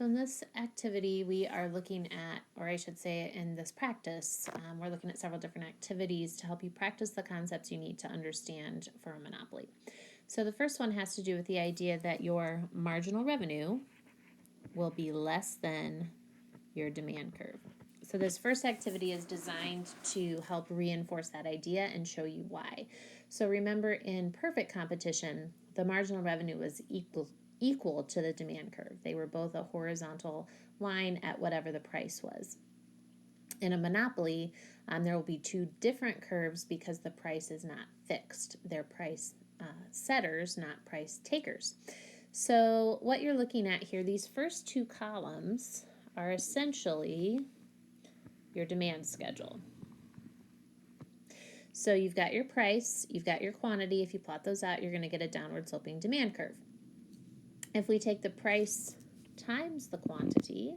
So in this activity, we are looking at, or I should say in this practice, we're looking at several different activities to help you practice the concepts you need to understand for a monopoly. So the first one has to do with the idea that your marginal revenue will be less than your demand curve. So this first activity is designed to help reinforce that idea and show you why. So remember, in perfect competition, the marginal revenue was equal to the demand curve. They were both a horizontal line at whatever the price was. In a monopoly, there will be two different curves because the price is not fixed. They're price setters, not price takers. So what you're looking at here, these first two columns are essentially your demand schedule. So you've got your price, you've got your quantity. If you plot those out, you're going to get a downward sloping demand curve. If we take the price times the quantity,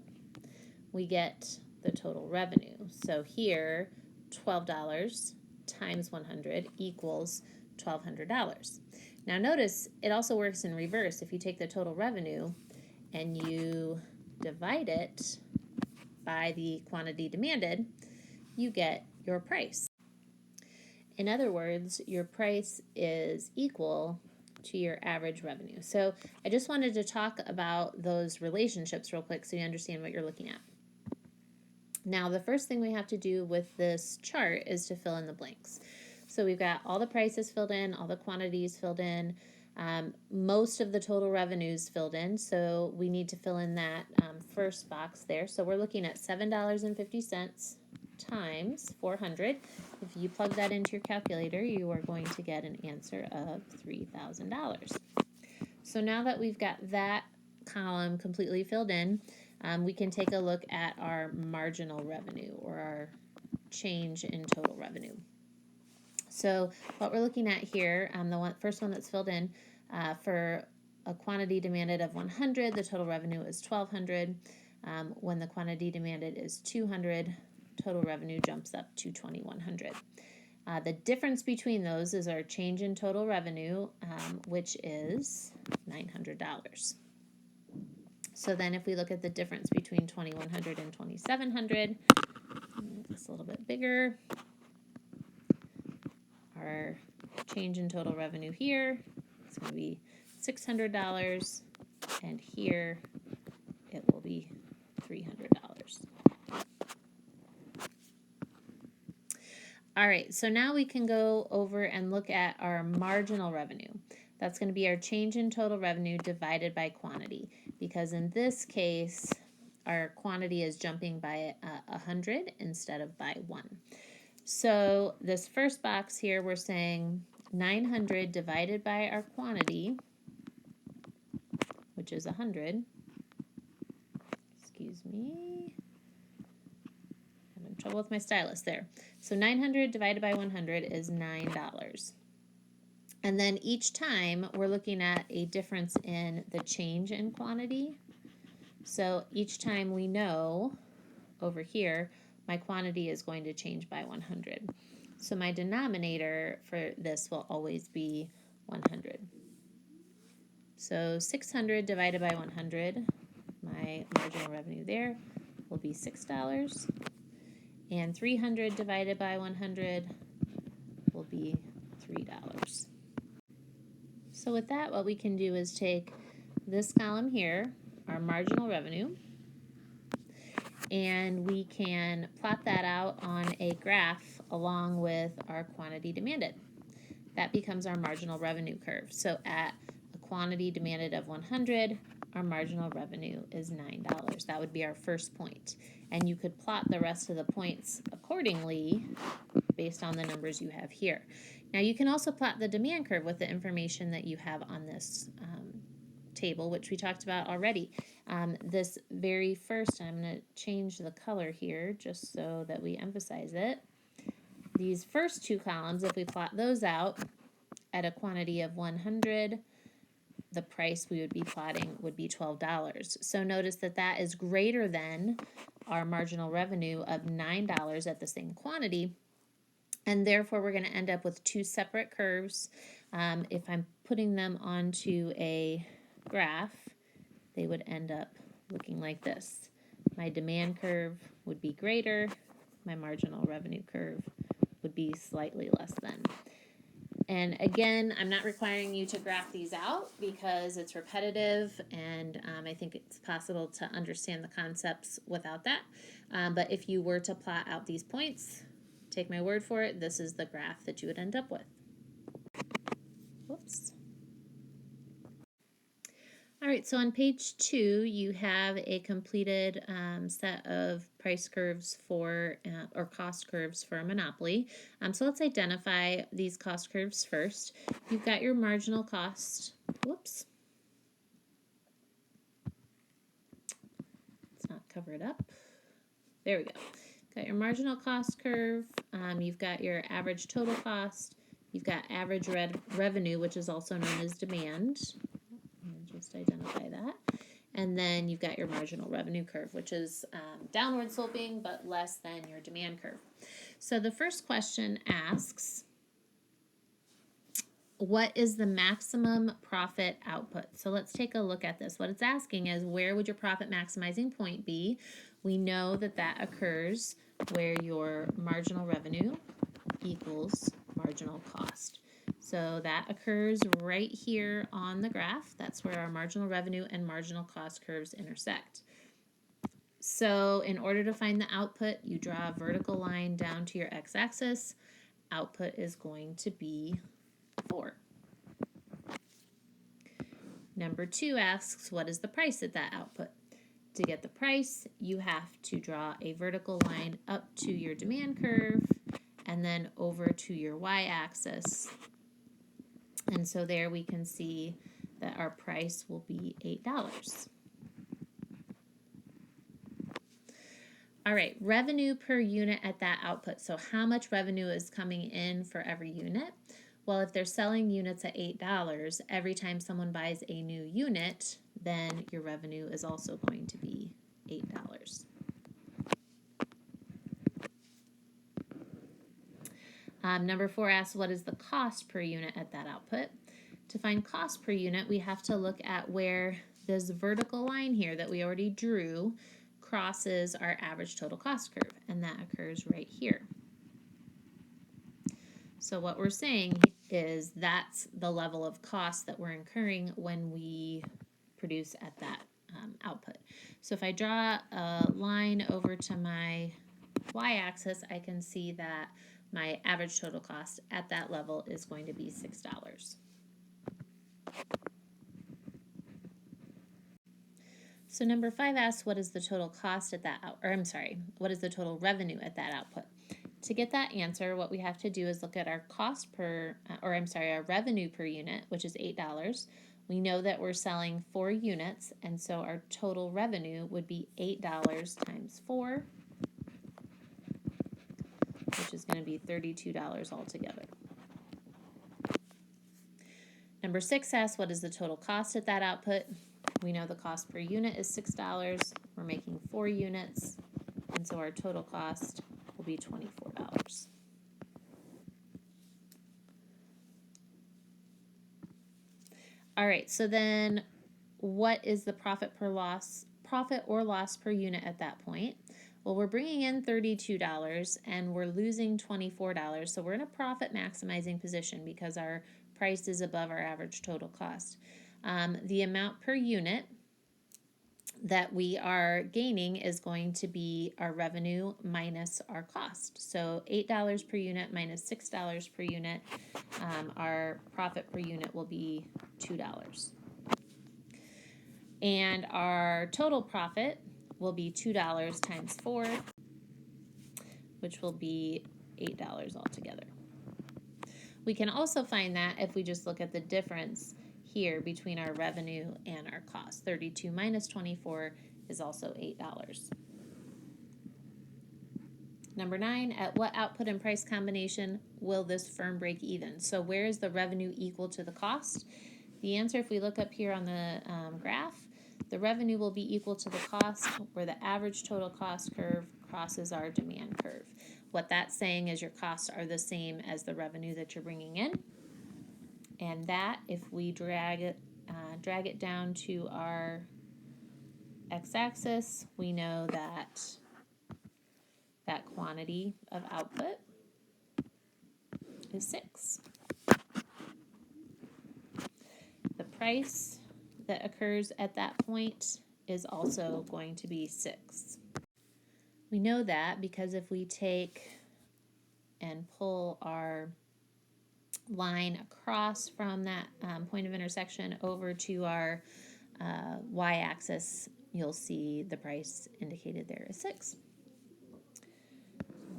we get the total revenue. So here, $12 times 100 equals $1,200. Now notice it also works in reverse. If you take the total revenue and you divide it by the quantity demanded, you get your price. In other words, your price is equal to your average revenue. So I just wanted to talk about those relationships real quick so you understand what you're looking at. Now, the first thing we have to do with this chart is to fill in the blanks. So we've got all the prices filled in, all the quantities filled in, most of the total revenues filled in. So we need to fill in that first box there. So we're looking at $7.50 times 400. If you plug that into your calculator, you are going to get an answer of $3,000. So now that we've got that column completely filled in, we can take a look at our marginal revenue, or our change in total revenue. So what we're looking at here, the first one that's filled in, for a quantity demanded of 100, the total revenue is $1,200. When the quantity demanded is 200, total revenue jumps up to $2,100. The difference between those is our change in total revenue, which is $900. So then if we look at the difference between 2,100 and 2,700, make this a little bit bigger. Our change in total revenue here is going to be $600, and here it will be $300. All right, so now we can go over and look at our marginal revenue. That's going to be our change in total revenue divided by quantity, because in this case, our quantity is jumping by 100 instead of by 1. So this first box here, we're saying 900 divided by our quantity, which is 100. Excuse me. Having trouble with my stylus there. So 900 divided by 100 is $9. And then each time we're looking at a difference in the change in quantity. So each time we know over here, my quantity is going to change by 100. So my denominator for this will always be 100. So 600 divided by 100, my marginal revenue there will be $6. And 300 divided by 100 will be $3. So with that, what we can do is take this column here, our marginal revenue, and we can plot that out on a graph along with our quantity demanded. That becomes our marginal revenue curve. So at a quantity demanded of 100, our marginal revenue is $9. That would be our first point. And you could plot the rest of the points accordingly based on the numbers you have here. Now you can also plot the demand curve with the information that you have on this table, which we talked about already. This very first, I'm going to change the color here just so that we emphasize it. These first two columns, if we plot those out at a quantity of 100, the price we would be plotting would be $12. So notice that that is greater than our marginal revenue of $9 at the same quantity, and therefore we're going to end up with two separate curves. If I'm putting them onto a graph, they would end up looking like this. My demand curve would be greater. My marginal revenue curve would be slightly less than. And again, I'm not requiring you to graph these out because it's repetitive, and I think it's possible to understand the concepts without that. But if you were to plot out these points, take my word for it, this is the graph that you would end up with. Whoops. All right, so on page 2, you have a completed set of price curves for, or cost curves for a monopoly. So let's identify these cost curves first. You've got your marginal cost. Whoops. Let's not cover it up. There we go. Got your marginal cost curve. You've got your average total cost. You've got average revenue, which is also known as demand. Just identify that. And then you've got your marginal revenue curve, which is downward sloping but less than your demand curve. So the first question asks, what is the maximum profit output? So let's take a look at this. What it's asking is, where would your profit maximizing point be? We know that that occurs where your marginal revenue equals marginal cost. So that occurs right here on the graph. That's where our marginal revenue and marginal cost curves intersect. So in order to find the output, you draw a vertical line down to your x-axis. Output is going to be 4. Number 2 asks, what is the price at that output? To get the price, you have to draw a vertical line up to your demand curve and then over to your y-axis. And so there we can see that our price will be $8. All right, revenue per unit at that output. So how much revenue is coming in for every unit? Well, if they're selling units at $8, every time someone buys a new unit, then your revenue is also going to be $8. Number 4 asks, what is the cost per unit at that output? To find cost per unit, we have to look at where this vertical line here that we already drew crosses our average total cost curve, and that occurs right here. So what we're saying is that's the level of cost that we're incurring when we produce at that output. So if I draw a line over to my y-axis, I can see that my average total cost at that level is going to be $6. So number 5 asks, what is the total cost at that, what is the total revenue at that output? To get that answer, what we have to do is look at our our revenue per unit, which is $8. We know that we're selling 4 units, and so our total revenue would be $8 times 4, which is going to be $32 altogether. Number 6 asks, what is the total cost at that output? We know the cost per unit is $6. We're making 4 units, and so our total cost will be $24. All right, so then what is the profit or loss per unit at that point? Well, we're bringing in $32 and we're losing $24, so we're in a profit maximizing position because our price is above our average total cost. The amount per unit that we are gaining is going to be our revenue minus our cost. So $8 per unit minus $6 per unit, our profit per unit will be $2. And our total profit will be $2 times 4, which will be $8 altogether. We can also find that if we just look at the difference here between our revenue and our cost. 32 minus 24 is also $8. Number 9, at what output and price combination will this firm break even? So where is the revenue equal to the cost? The answer, if we look up here on the graph, the revenue will be equal to the cost where the average total cost curve crosses our demand curve. What that's saying is your costs are the same as the revenue that you're bringing in. And that, if we drag it down to our x-axis, we know that that quantity of output is 6. The price that occurs at that point is also going to be 6. We know that because if we take and pull our line across from that point of intersection over to our y-axis, you'll see the price indicated there is 6.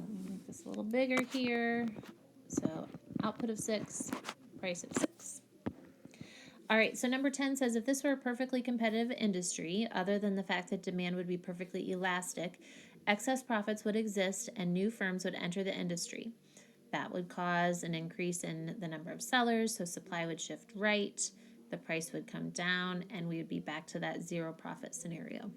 Let me make this a little bigger here. So output of 6, price of 6. All right, so number 10 says, if this were a perfectly competitive industry, other than the fact that demand would be perfectly elastic, excess profits would exist and new firms would enter the industry. That would cause an increase in the number of sellers, so supply would shift right, the price would come down, and we would be back to that zero profit scenario.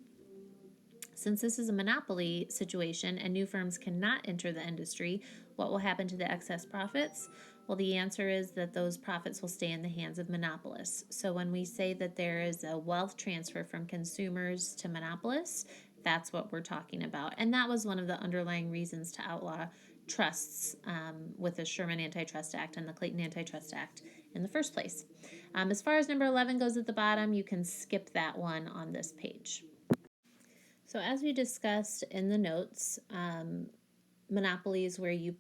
Since this is a monopoly situation and new firms cannot enter the industry, what will happen to the excess profits? Well, the answer is that those profits will stay in the hands of monopolists. So when we say that there is a wealth transfer from consumers to monopolists, that's what we're talking about. And that was one of the underlying reasons to outlaw trusts with the Sherman Antitrust Act and the Clayton Antitrust Act in the first place. As far as number 11 goes at the bottom, you can skip that one on this page. So as we discussed in the notes, monopolies where you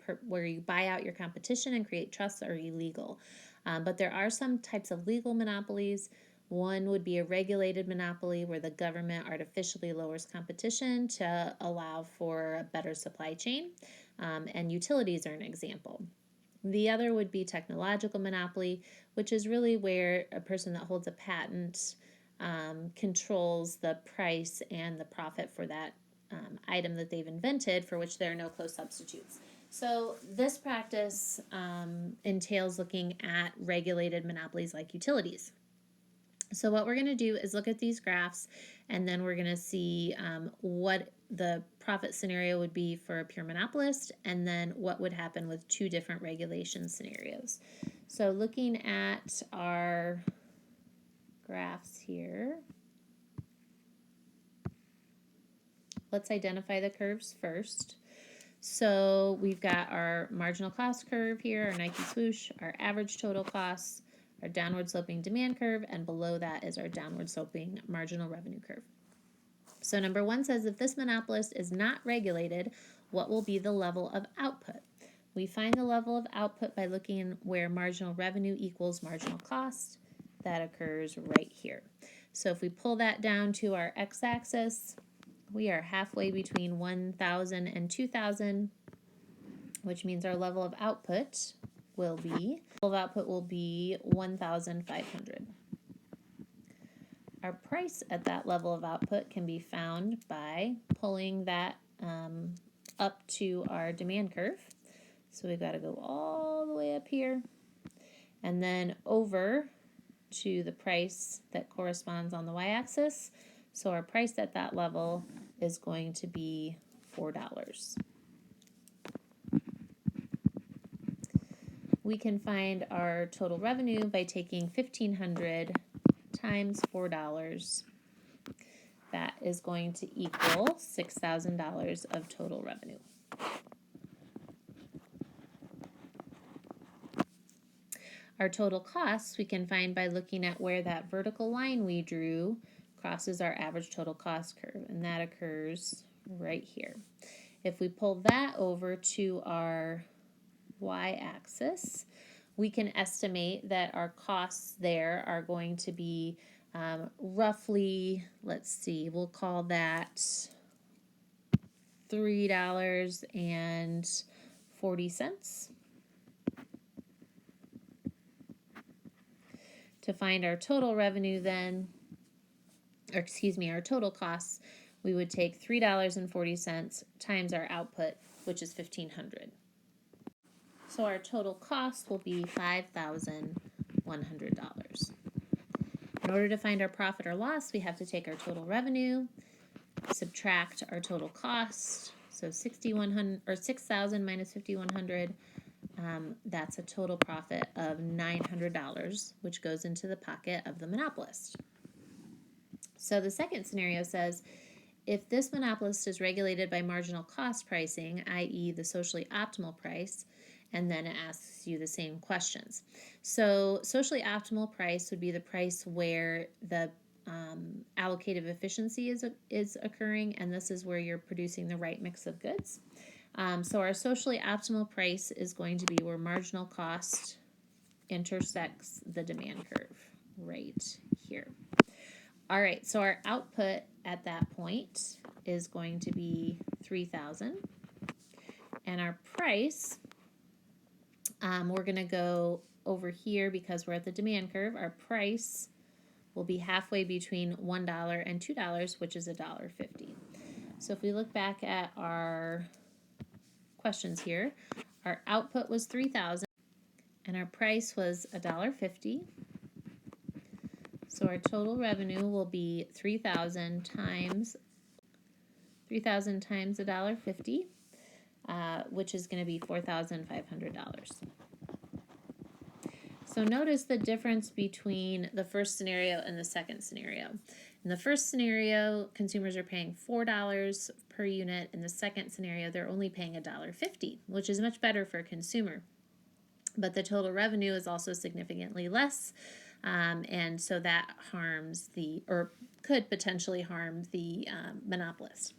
buy out your competition and create trusts are illegal. But there are some types of legal monopolies. One would be a regulated monopoly where the government artificially lowers competition to allow for a better supply chain, and utilities are an example. The other would be technological monopoly, which is really where a person that holds a patent controls the price and the profit for that item that they've invented, for which there are no close substitutes. So this practice entails looking at regulated monopolies like utilities. So what we're going to do is look at these graphs, and then we're going to see what the profit scenario would be for a pure monopolist, and then what would happen with two different regulation scenarios. So looking at our graphs here, let's identify the curves first. So we've got our marginal cost curve here, our Nike swoosh, our average total costs, our downward sloping demand curve, and below that is our downward sloping marginal revenue curve. So number 1 says, if this monopolist is not regulated, what will be the level of output? We find the level of output by looking where marginal revenue equals marginal cost. That occurs right here. So if we pull that down to our x-axis, we are halfway between 1,000 and 2,000, which means our level of output will be 1,500. Our price at that level of output can be found by pulling that up to our demand curve. So we've got to go all the way up here and then over to the price that corresponds on the y-axis. So our price at that level is going to be $4. We can find our total revenue by taking 1,500 times $4. That is going to equal $6,000 of total revenue. Our total costs we can find by looking at where that vertical line we drew crosses our average total cost curve, and that occurs right here. If we pull that over to our y-axis, we can estimate that our costs there are going to be roughly, let's see, we'll call that $3.40. To find our total revenue then, or excuse me, our total costs, we would take $3.40 times our output, which is $1,500. So our total cost will be $5,100. In order to find our profit or loss, we have to take our total revenue, subtract our total cost, so 6,000 minus 5,100. That's a total profit of $900, which goes into the pocket of the monopolist. So the second scenario says, if this monopolist is regulated by marginal cost pricing, i.e. the socially optimal price, and then it asks you the same questions. So socially optimal price would be the price where the allocative efficiency is occurring, and this is where you're producing the right mix of goods. So our socially optimal price is going to be where marginal cost intersects the demand curve right here. All right, so our output at that point is going to be 3,000. And our price, we're going to go over here because we're at the demand curve. Our price will be halfway between $1 and $2, which is $1.50. So if we look back at our questions here, our output was 3,000 and our price was $1.50. So our total revenue will be 3,000 times $1.50, which is going to be $4,500. So notice the difference between the first scenario and the second scenario. In the first scenario, consumers are paying $4 per unit. In the second scenario, they're only paying $1.50, which is much better for a consumer. But the total revenue is also significantly less, and so that harms or could potentially harm the monopolist.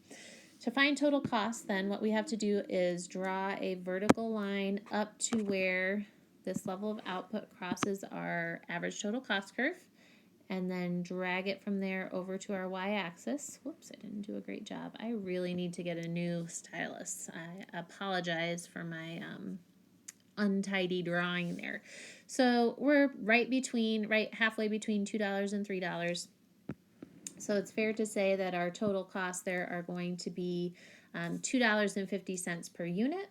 To find total cost, then, what we have to do is draw a vertical line up to where this level of output crosses our average total cost curve, and then drag it from there over to our y-axis. Whoops, I didn't do a great job. I really need to get a new stylus. I apologize for my untidy drawing there. So we're right halfway between $2 and $3. So it's fair to say that our total costs there are going to be $2.50 per unit,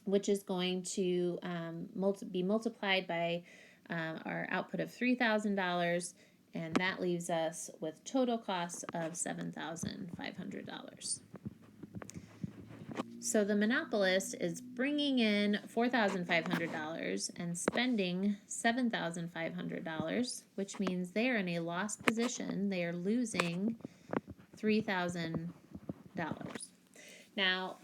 which is going to be multiplied by our output of $3,000, and that leaves us with total costs of $7,500. So the monopolist is bringing in $4,500 and spending $7,500, which means they are in a loss position. They are losing $3,000. Now,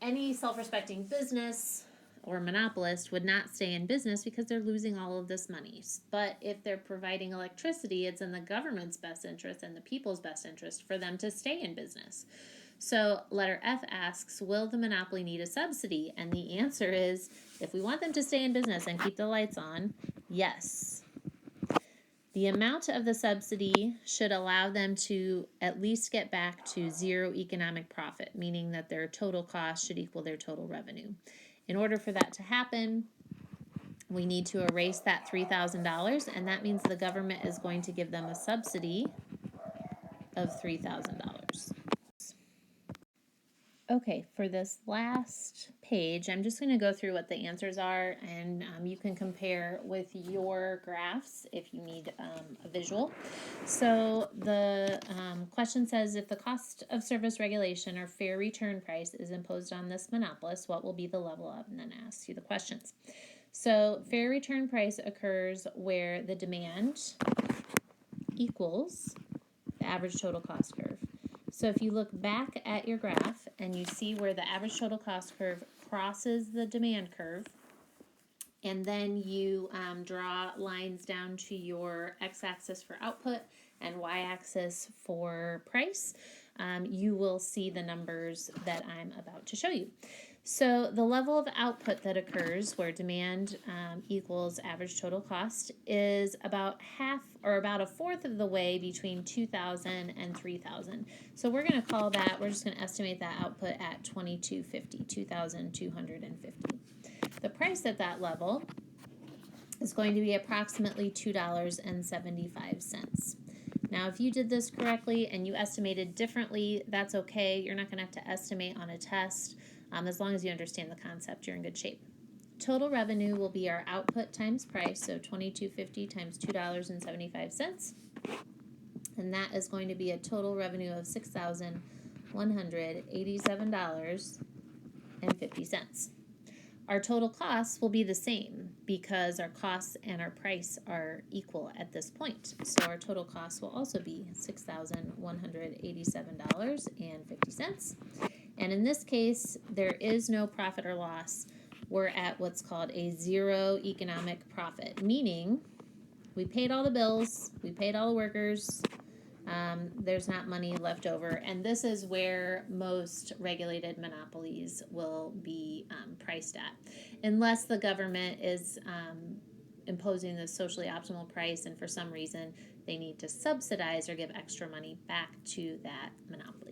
any self-respecting business or monopolist would not stay in business because they're losing all of this money. But if they're providing electricity, it's in the government's best interest and the people's best interest for them to stay in business. So letter F asks, will the monopoly need a subsidy? And the answer is, if we want them to stay in business and keep the lights on, yes. The amount of the subsidy should allow them to at least get back to zero economic profit, meaning that their total cost should equal their total revenue. In order for that to happen, we need to erase that $3,000, and that means the government is going to give them a subsidy of $3,000. Okay, for this last page, I'm just going to go through what the answers are, and you can compare with your graphs if you need a visual. So the question says, if the cost of service regulation or fair return price is imposed on this monopolist, what will be the level of? And then asks you the questions. So fair return price occurs where the demand equals the average total cost curve. So if you look back at your graph and you see where the average total cost curve crosses the demand curve, and then you draw lines down to your x-axis for output and y-axis for price, you will see the numbers that I'm about to show you. So the level of output that occurs where demand equals average total cost is about half or about a fourth of the way between 2,000 and 3,000. So we're going to call that, we're just going to estimate that output at 2,250, 2,250. The price at that level is going to be approximately $2.75. Now, if you did this correctly and you estimated differently, that's okay. You're not going to have to estimate on a test. As long as you understand the concept, you're in good shape. Total revenue will be our output times price, so $22.50 times $2.75, and that is going to be a total revenue of $6,187.50. Our total costs will be the same because our costs and our price are equal at this point. So our total costs will also be $6,187.50. And in this case, there is no profit or loss. We're at what's called a zero economic profit, meaning we paid all the bills, we paid all the workers, there's not money left over, and this is where most regulated monopolies will be priced at, unless the government is imposing the socially optimal price, and for some reason they need to subsidize or give extra money back to that monopoly.